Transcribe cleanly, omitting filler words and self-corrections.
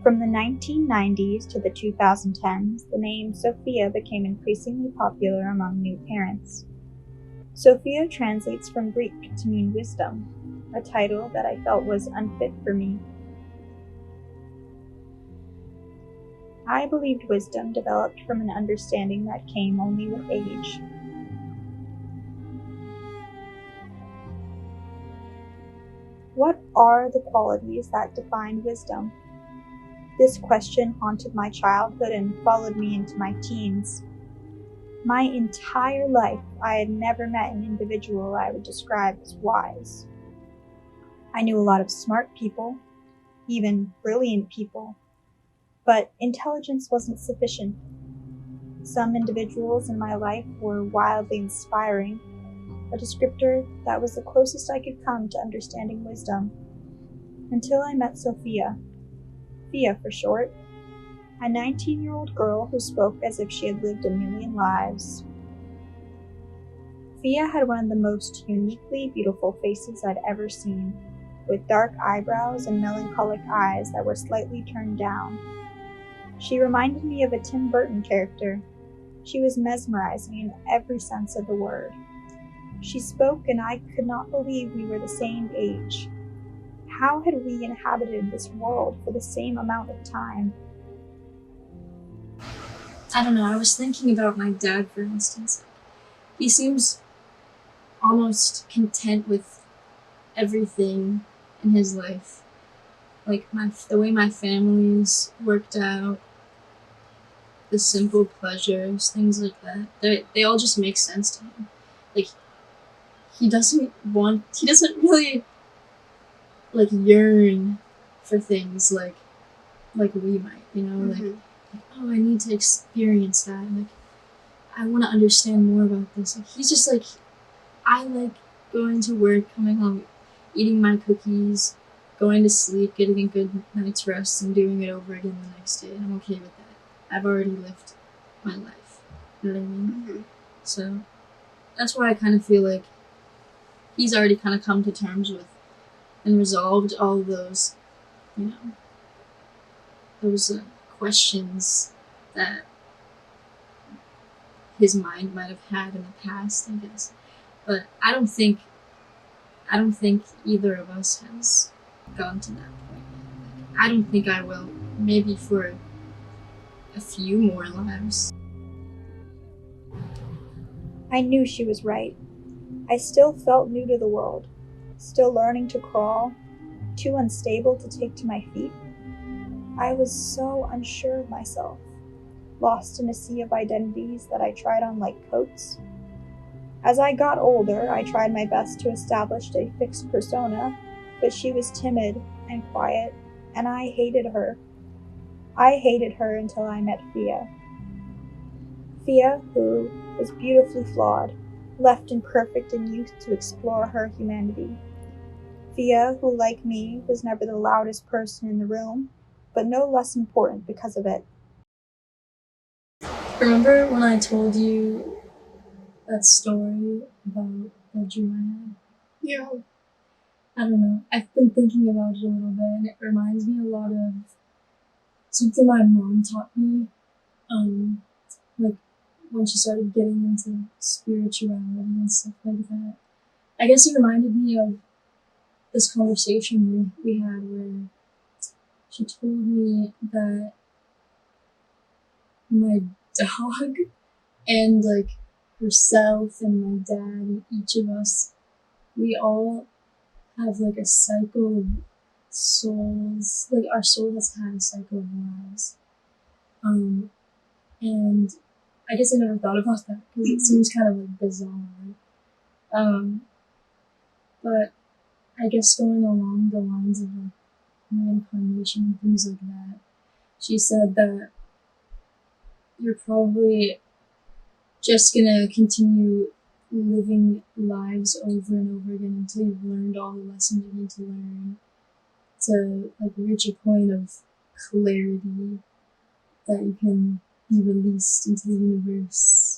From the 1990s to the 2010s, the name Sophia became increasingly popular among new parents. Sophia translates from Greek to mean wisdom, a title that I felt was unfit for me. I believed wisdom developed from an understanding that came only with age. What are the qualities that define wisdom? This question haunted my childhood and followed me into my teens. My entire life, I had never met an individual I would describe as wise. I knew a lot of smart people, even brilliant people, but intelligence wasn't sufficient. Some individuals in my life were wildly inspiring, a descriptor that was the closest I could come to understanding wisdom, until I met Sophia, Fia for short, a 19-year-old girl who spoke as if she had lived a million lives. Fia had one of the most uniquely beautiful faces I'd ever seen, with dark eyebrows and melancholic eyes that were slightly turned down. She reminded me of a Tim Burton character. She was mesmerizing in every sense of the word. She spoke, and I could not believe we were the same age. How had we inhabited this world for the same amount of time? I don't know, I was thinking about my dad, for instance. He seems almost content with everything in his life. Like the way my family's worked out, the simple pleasures, things like that. They all just make sense to him. Like he doesn't really like yearn for things like we might, like oh, I need to experience that. Like I want to understand more about this. Like he's just like, I like going to work, coming home, eating my cookies, going to sleep, getting a good night's rest, and doing it over again the next day. And I'm okay with that. I've already lived my life. You know what I mean? So that's why I kind of feel like he's already kind of come to terms with and resolved all of those, those questions that his mind might have had in the past, I guess. But I don't think either of us has gone to that point yet. I don't think I will. Maybe for a few more lives. I knew she was right. I still felt new to the world, still learning to crawl, too unstable to take to my feet. I was so unsure of myself, lost in a sea of identities that I tried on like coats. As I got older, I tried my best to establish a fixed persona, but she was timid and quiet, and I hated her. I hated her until I met Fia. Fia, who was beautifully flawed, left imperfect in youth to explore her humanity. Fia, who, like me, was never the loudest person in the room, but no less important because of it. Remember when I told you that story about that dream I had? Yeah. I don't know. I've been thinking about it a little bit, and it reminds me a lot of something my mom taught me. Like when she started getting into spirituality and stuff like that. I guess it reminded me of this conversation we had where she told me that my dog and like herself and my dad and each of us, we all have like a cycle of souls. Like our soul has had a cycle of lives. And I guess I never thought about that because it seems kind of like bizarre. But I guess going along the lines of like reincarnation and things like that, she said that you're probably just gonna continue living lives over and over again until you've learned all the lessons you need to learn to like reach a point of clarity that you can be released into the universe